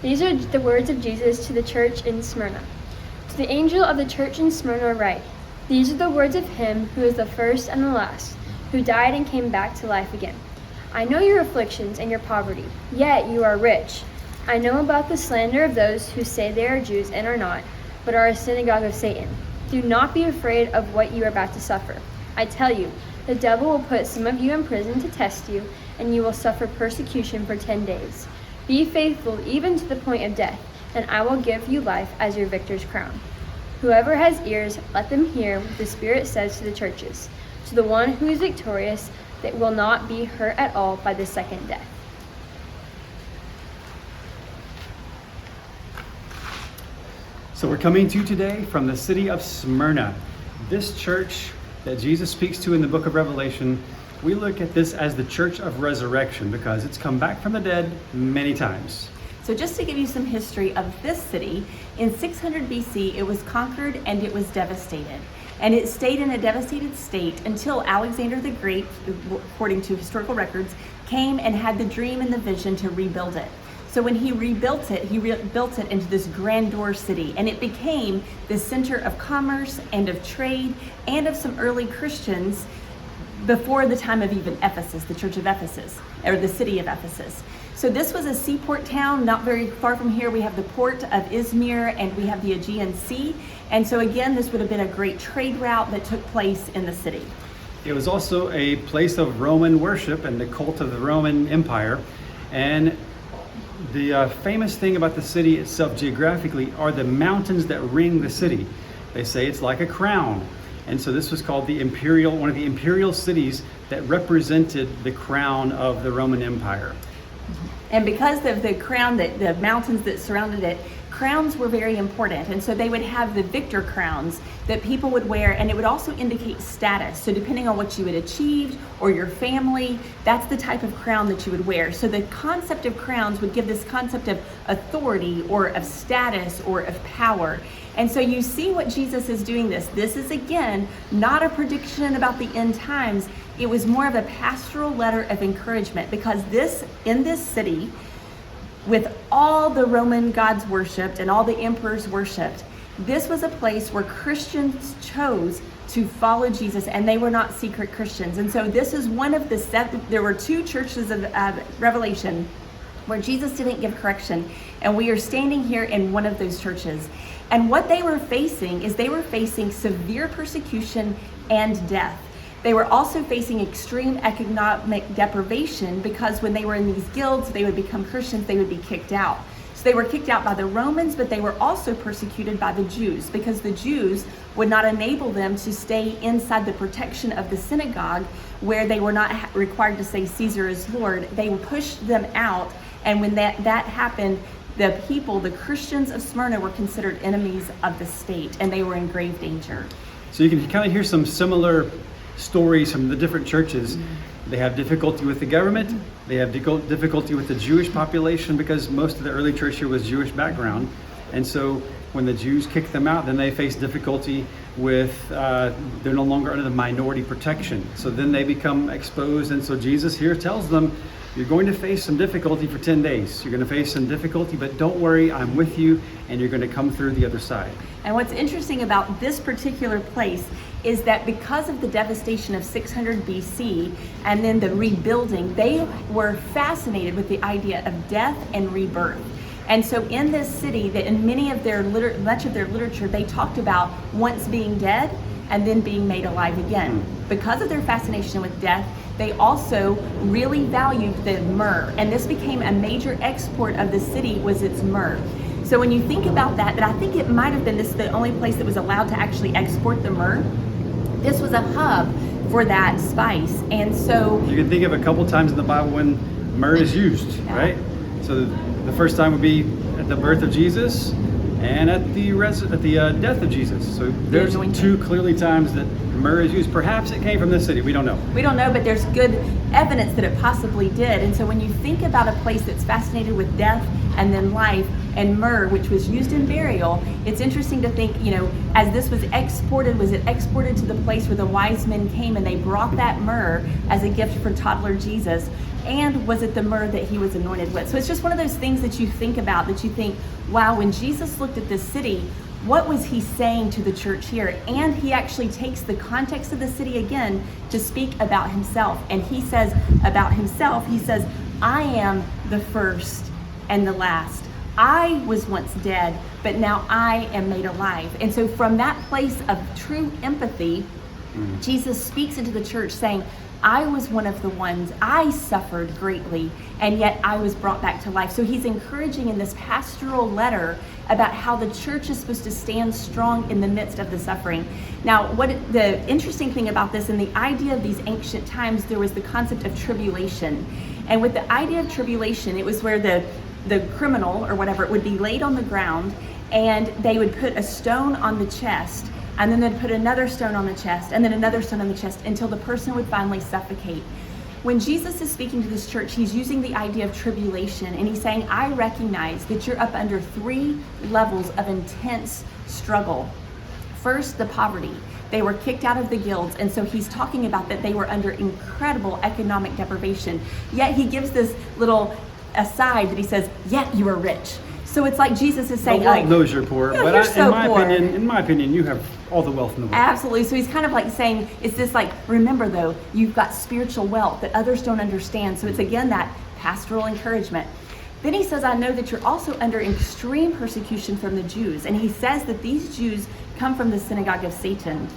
These are the words of Jesus to the church in Smyrna. To the angel of the church in Smyrna write, These are the words of him who is the first and the last, who died and came back to life again. I know your afflictions and your poverty, yet you are rich. I know about the slander of those who say they are Jews and are not, but are a synagogue of Satan. Do not be afraid of what you are about to suffer. I tell you, the devil will put some of you in prison to test you, and you will suffer persecution for 10 days. Be faithful even to the point of death, and I will give you life as your victor's crown. Whoever has ears, let them hear what the Spirit says to the churches. To the one who is victorious, that will not be hurt at all by the second death. So we're coming to you today from the city of Smyrna. This church that Jesus speaks to in the book of Revelation, we look at this as the church of resurrection because it's come back from the dead many times. So just to give you some history of this city, in 600 BC it was conquered and it was devastated. And it stayed in a devastated state until Alexander the Great, according to historical records, came and had the dream and the vision to rebuild it. So when he rebuilt it, built it into this grandeur city, and it became the center of commerce and of trade and of some early Christians before the time of even Ephesus, the Church of Ephesus, or the city of Ephesus. So this was a seaport town, not very far from here. We have the port of Izmir and we have the Aegean Sea. And so again, this would have been a great trade route that took place in the city. It was also a place of Roman worship and the cult of the Roman Empire. And the famous thing about the city itself geographically are the mountains that ring the city. They say it's like a crown. And so this was called one of the imperial cities that represented the crown of the Roman Empire. And because of the crown, the mountains that surrounded it, crowns were very important. And so they would have the victor crowns that people would wear, and it would also indicate status. So depending on what you had achieved or your family, that's the type of crown that you would wear. So the concept of crowns would give this concept of authority or of status or of power. And so you see what Jesus is doing this. This is, again, not a prediction about the end times. It was more of a pastoral letter of encouragement, because in this city, with all the Roman gods worshipped and all the emperors worshipped, this was a place where Christians chose to follow Jesus, and they were not secret Christians. And so this is one of the there were two churches of Revelation where Jesus didn't give correction, and we are standing here in one of those churches. And what they were facing is they were facing severe persecution and death. They were also facing extreme economic deprivation, because when they were in these guilds, they would become Christians, they would be kicked out. So they were kicked out by the Romans, but they were also persecuted by the Jews, because the Jews would not enable them to stay inside the protection of the synagogue, where they were not required to say Caesar is Lord. They pushed them out, and when that happened, the Christians of Smyrna were considered enemies of the state, and they were in grave danger. So you can kind of hear some similar stories from the different churches. They have difficulty with the government. They have difficulty with the Jewish population, because most of the early church here was Jewish background. And so when the Jews kick them out, then they face difficulty with, they're no longer under the minority protection. So then they become exposed. And so Jesus here tells them, you're going to face some difficulty for 10 days. You're going to face some difficulty, but don't worry, I'm with you, and you're going to come through the other side. And what's interesting about this particular place is that because of the devastation of 600 BC and then the rebuilding, they were fascinated with the idea of death and rebirth. And so in this city, that in much of their literature, they talked about once being dead and then being made alive again. Because of their fascination with death, they also really valued the myrrh. And this became a major export of the city, was its myrrh. So when you think about that I think it might have been this the only place that was allowed to actually export the myrrh. This was a hub for that spice. And so you can think of a couple times in the Bible when myrrh is used, right? So the first time would be at the birth of Jesus and at the death of Jesus. So there's two clearly times that myrrh is used. Perhaps it came from this city. We don't know. We don't know, but there's good evidence that it possibly did. And so when you think about a place that's fascinated with death and then life and myrrh, which was used in burial, it's interesting to think, as this was it exported to the place where the wise men came and they brought that myrrh as a gift for toddler Jesus And was it the myrrh that he was anointed with? So it's just one of those things that you think about, that you think, wow, when Jesus looked at this city, what was he saying to the church here? And he actually takes the context of the city again to speak about himself. And he says about himself, he says, I am the first and the last. I was once dead, but now I am made alive. And so from that place of true empathy, Jesus speaks into the church saying, I was one of the ones, I suffered greatly, and yet I was brought back to life. So he's encouraging in this pastoral letter about how the church is supposed to stand strong in the midst of the suffering. Now, what the interesting thing about this, in the idea of these ancient times, there was the concept of tribulation. And with the idea of tribulation, it was where the criminal or whatever would be laid on the ground, and they would put a stone on the chest, and then they'd put another stone on the chest, and then another stone on the chest, until the person would finally suffocate. When Jesus is speaking to this church, he's using the idea of tribulation, and he's saying, I recognize that you're up under 3 levels of intense struggle. First, the poverty. They were kicked out of the guilds, and so he's talking about that they were under incredible economic deprivation. Yet he gives this little aside that he says, yet you are rich. So it's like Jesus is saying, the world knows you're poor, yeah, but you're so poor. In my opinion, you have all the wealth in the world. Absolutely. So he's kind of like saying, it's this like, remember though, you've got spiritual wealth that others don't understand. So it's again that pastoral encouragement. Then he says, I know that you're also under extreme persecution from the Jews. And he says that these Jews come from the synagogue of Satan.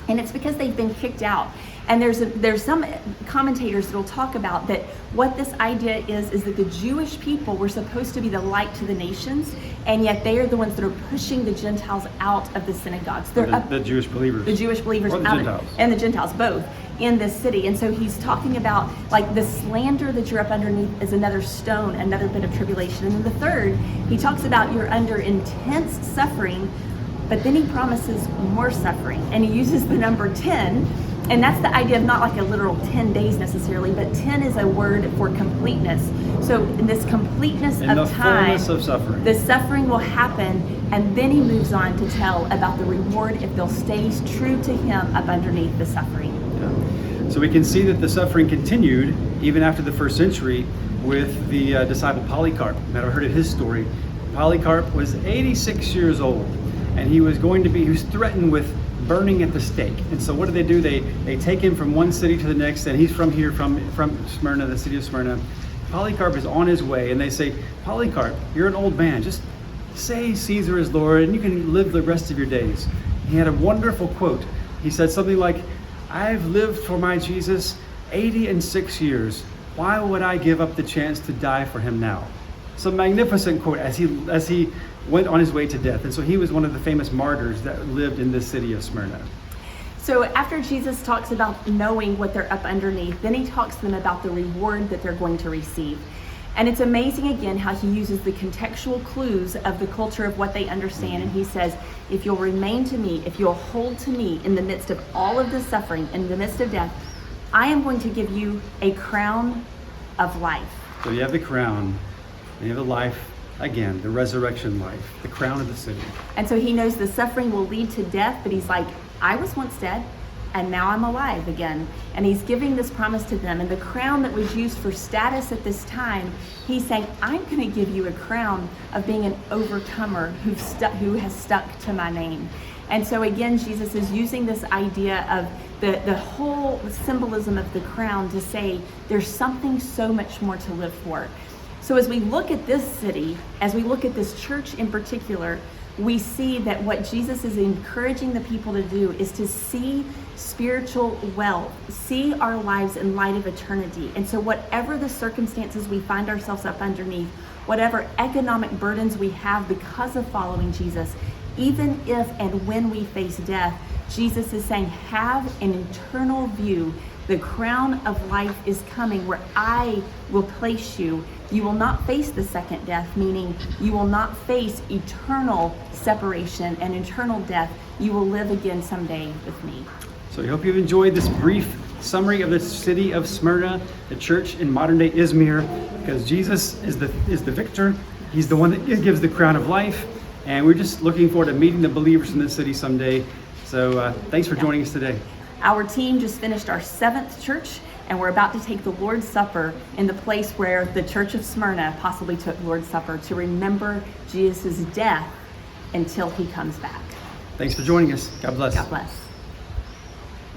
And it's because they've been kicked out. And there's some commentators that will talk about that what this idea is that the Jewish people were supposed to be the light to the nations, and yet they are the ones that are pushing the Gentiles out of the synagogues. They're the Jewish believers. The Jewish believers or the out Gentiles. and the Gentiles, both, in this city. And so he's talking about like the slander that you're up underneath is another stone, another bit of tribulation. And then the third, he talks about you're under intense suffering, but then he promises more suffering. And he uses the number 10. And that's the idea of not like a literal 10 days necessarily, but 10 is a word for completeness. So in this completeness in of the time, fullness of suffering, the suffering will happen, and then he moves on to tell about the reward if they'll stay true to him up underneath the suffering. Yeah. So we can see that the suffering continued even after the first century with the disciple Polycarp. You might have heard of his story. Polycarp was 86 years old, and he was threatened with burning at the stake. And so what do? They take him from one city to the next, and he's from Smyrna, the city of Smyrna. Polycarp is on his way, and they say, Polycarp, you're an old man, just say Caesar is Lord and you can live the rest of your days. He had a wonderful quote. He said something like, I've lived for my Jesus 86 years. Why would I give up the chance to die for him now? It's a magnificent quote as he went on his way to death. And so he was one of the famous martyrs that lived in this city of Smyrna. So after Jesus talks about knowing what they're up underneath, then he talks to them about the reward that they're going to receive. And it's amazing again how he uses the contextual clues of the culture of what they understand. And he says, if you'll remain to me, if you'll hold to me in the midst of all of the suffering, in the midst of death, I am going to give you a crown of life. So you have the crown, and you have the life, again, the resurrection life, the crown of the city. And so he knows the suffering will lead to death, but he's like, I was once dead, and now I'm alive again. And he's giving this promise to them. And the crown that was used for status at this time, he's saying, I'm going to give you a crown of being an overcomer who has stuck to my name. And so again, Jesus is using this idea of the whole symbolism of the crown to say there's something so much more to live for. So as we look at this city, as we look at this church in particular, we see that what Jesus is encouraging the people to do is to see spiritual wealth, see our lives in light of eternity. And so whatever the circumstances we find ourselves up underneath, whatever economic burdens we have because of following Jesus, even if and when we face death, Jesus is saying, have an eternal view. The crown of life is coming where I will place you. You will not face the second death, meaning you will not face eternal separation and eternal death. You will live again someday with me. So I hope you've enjoyed this brief summary of the city of Smyrna, the church in modern day Izmir, because Jesus is the victor. He's the one that gives the crown of life. And we're just looking forward to meeting the believers in this city someday. So thanks for joining us today. Our team just finished our 7th church and we're about to take the Lord's Supper in the place where the Church of Smyrna possibly took Lord's Supper, to remember Jesus' death until he comes back. Thanks for joining us. God bless. God bless.